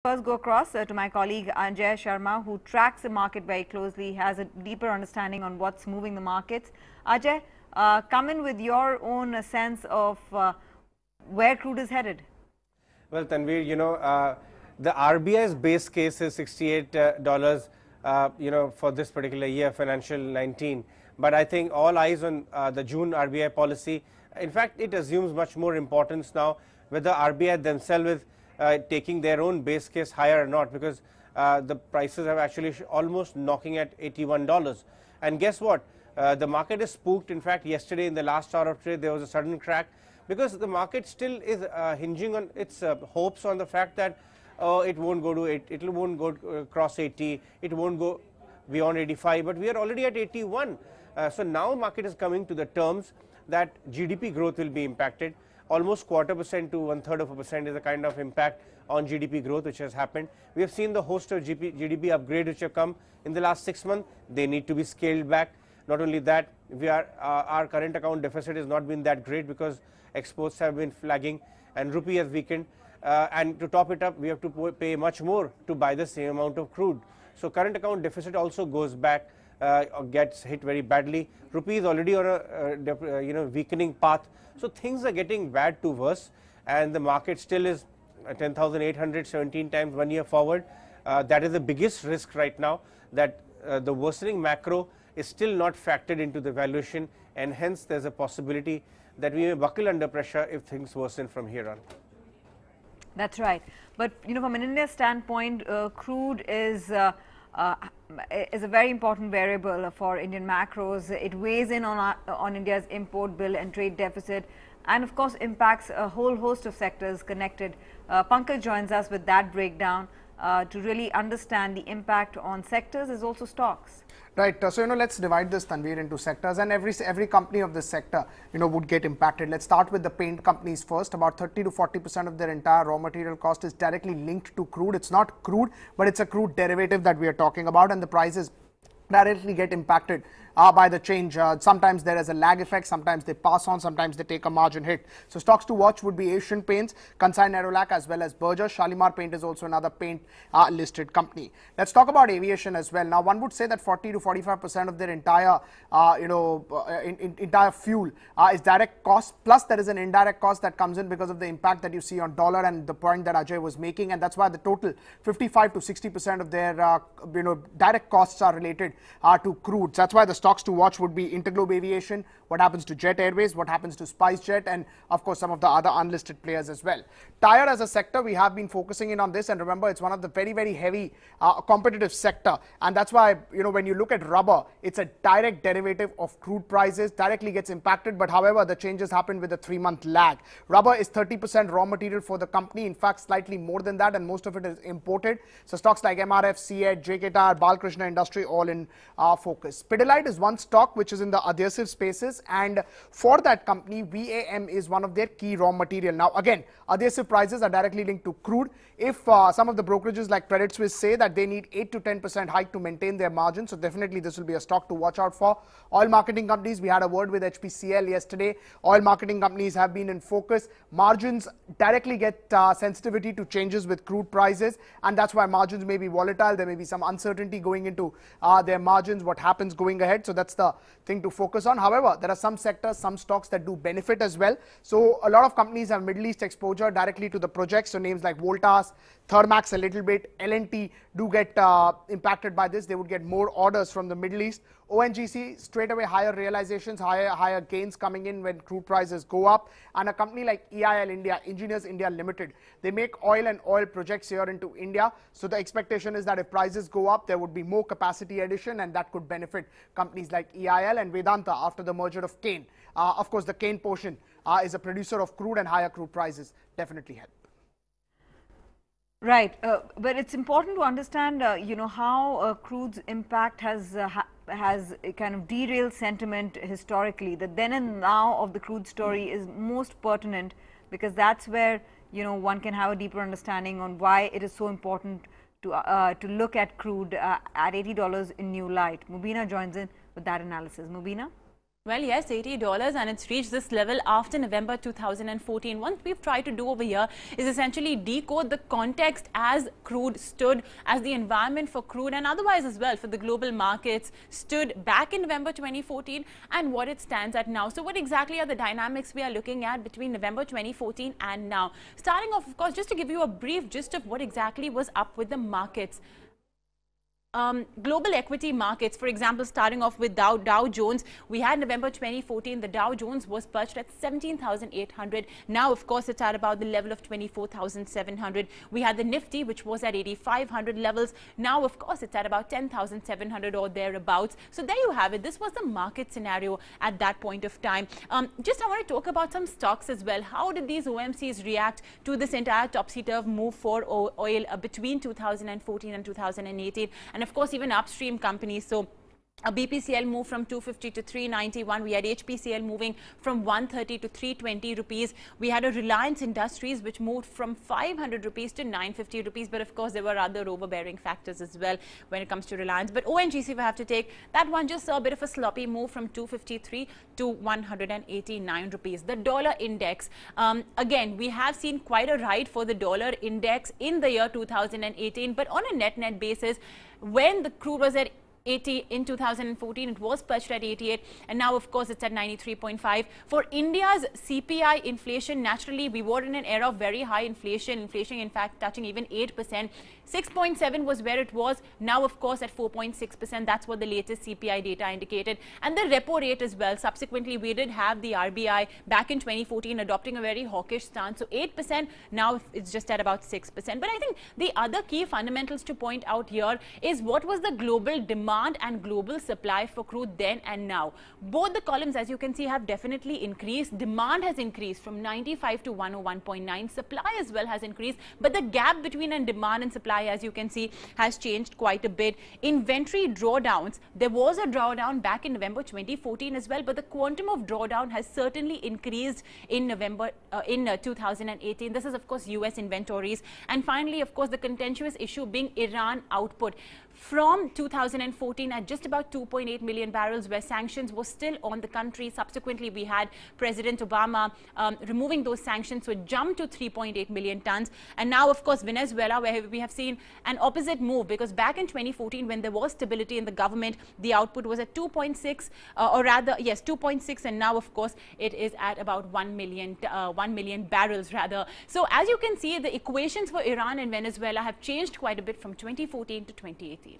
First go across to my colleague Anjay Sharma, who tracks the market very closely, has a deeper understanding on what's moving the markets. Ajay, come in with your own sense of where crude is headed. Well, Tanveer, the RBI's base case is $68, for this particular year, financial 19. But I think all eyes on the June RBI policy. In fact, it assumes much more importance now whether RBI themselves is taking their own base case higher or not, because the prices have actually almost knocking at $81. And guess what? The market is spooked. In fact, yesterday in the last hour of trade, there was a sudden crack because the market still is hinging on its hopes on the fact that it won't go to it won't go across 80, it won't go beyond 85, but we are already at 81. So now market is coming to the terms that GDP growth will be impacted. Almost 0.25% to 1/3% is the kind of impact on GDP growth which has happened. We have seen the host of GDP upgrade which have come in the last 6 months. They need to be scaled back. Not only that, our current account deficit has not been that great because exports have been flagging and rupee has weakened. And to top it up, we have to pay much more to buy the same amount of crude. So current account deficit also goes back, gets hit very badly. Rupee is already on a weakening path. So things are getting bad to worse, and the market still is 10,817 times 1 year forward. That is the biggest risk right now, that the worsening macro is still not factored into the valuation, and hence there's a possibility that we may buckle under pressure if things worsen from here on. That's right. But from an India standpoint, crude is a very important variable for Indian macros. It weighs in on India's import bill and trade deficit, and of course impacts a whole host of sectors connected. Pankaj joins us with that breakdown to really understand the impact on sectors as also stocks. Right. So, let's divide this, Tanveer, into sectors, and every company of this sector, would get impacted. Let's start with the paint companies first. About 30 to 40% of their entire raw material cost is directly linked to crude. It's not crude, but it's a crude derivative that we are talking about, and the prices directly get impacted by the change. Sometimes there is a lag effect, sometimes they pass on, sometimes they take a margin hit. So stocks to watch would be Asian Paints, Kansai Nerolac, as well as Berger. Shalimar Paint is also another paint listed company. Let's talk about aviation as well. Now, one would say that 40 to 45% of their entire entire fuel is direct cost, plus there is an indirect cost that comes in because of the impact that you see on dollar, and the point that Ajay was making, and that's why the total 55 to 60% of their direct costs are related to crude. So that's why the stocks to watch would be Interglobe Aviation, what happens to Jet Airways, what happens to SpiceJet, and of course some of the other unlisted players as well. Tire as a sector, we have been focusing in on this, and remember, it's one of the very, very heavy competitive sector, and that's why when you look at rubber, it's a direct derivative of crude prices, directly gets impacted, but however the changes happen with a 3-month lag. Rubber is 30% raw material for the company, in fact slightly more than that, and most of it is imported. So stocks like MRF, CEAT, JK Tyre, Balkrishna Industry all in focus. Pidilite is one stock which is in the adhesive spaces, and for that company, VAM is one of their key raw material. Now again, adhesive prices are directly linked to crude. If some of the brokerages like Credit Suisse say that they need 8 to 10% hike to maintain their margin, so definitely this will be a stock to watch out for. Oil marketing companies, we had a word with HPCL yesterday. Oil marketing companies have been in focus. Margins directly get sensitivity to changes with crude prices, and that's why margins may be volatile. There may be some uncertainty going into their margins, what happens going ahead. So that's the thing to focus on. However, there are some sectors, some stocks that do benefit as well. So a lot of companies have Middle East exposure directly to the projects. So names like Voltas, Thermax a little bit, L&T do get impacted by this. They would get more orders from the Middle East. ONGC, straight away higher realizations, higher gains coming in when crude prices go up. And a company like EIL India, Engineers India Limited, they make oil and oil projects here into India. So the expectation is that if prices go up, there would be more capacity addition, and that could benefit companies like EIL and Vedanta after the merger of Cain. Of course, the Cain portion is a producer of crude, and higher crude prices definitely help. Right, but it's important to understand, how crude's impact has kind of derailed sentiment historically. The then and now of the crude story is most pertinent, because that's where one can have a deeper understanding on why it is so important to look at crude at $80 in new light. Mubina joins in with that analysis. Mubina. Well, yes, $80, and it's reached this level after November 2014. What we've tried to do over here is essentially decode the context as crude stood, as the environment for crude and otherwise as well for the global markets stood back in November 2014 and what it stands at now. So what exactly are the dynamics we are looking at between November 2014 and now? Starting off, of course, just to give you a brief gist of what exactly was up with the markets. Global equity markets, for example, starting off with Dow Jones, we had November 2014, the Dow Jones was perched at 17,800. Now, of course, it's at about the level of 24,700. We had the Nifty, which was at 8,500 levels. Now, of course, it's at about 10,700 or thereabouts. So there you have it. This was the market scenario at that point of time. I want to talk about some stocks as well. How did these OMCs react to this entire topsy-turvy move for oil between 2014 and 2018? And of course, even upstream companies. So a BPCL moved from 250 to 391. We had HPCL moving from 130 to 320 rupees. We had a Reliance Industries which moved from 500 rupees to 950 rupees. But of course, there were other overbearing factors as well when it comes to Reliance. But ONGC, if I have to take, that one just saw a bit of a sloppy move from 253 to 189 rupees. The dollar index, again, we have seen quite a ride for the dollar index in the year 2018. But on a net basis, when the crude was at 80 in 2014, it was perched at 88, and now of course it's at 93.5. For India's CPI inflation, naturally we were in an era of very high inflation in fact touching even 8%. 6.7 was where it was. Now of course at 4.6%. That's what the latest CPI data indicated. And the repo rate as well. Subsequently, we did have the RBI back in 2014 adopting a very hawkish stance. So 8%, now it's just at about 6%. But I think the other key fundamentals to point out here is what was the global demand and global supply for crude then and now. Both the columns, as you can see, have definitely increased. Demand has increased from 95 to 101.9. Supply as well has increased. But the gap between demand and supply, as you can see, has changed quite a bit. Inventory drawdowns, there was a drawdown back in November 2014 as well, but the quantum of drawdown has certainly increased in November 2018. This is of course US inventories. And finally, of course, the contentious issue being Iran output. From 2014 at just about 2.8 million barrels, where sanctions were still on the country. Subsequently, we had President Obama removing those sanctions, so it jumped to 3.8 million tons. And now, of course, Venezuela, where we have seen an opposite move, because back in 2014, when there was stability in the government, the output was at 2.6, or rather, yes, 2.6, and now, of course, it is at about 1 million barrels rather. So as you can see, the equations for Iran and Venezuela have changed quite a bit from 2014 to 2018.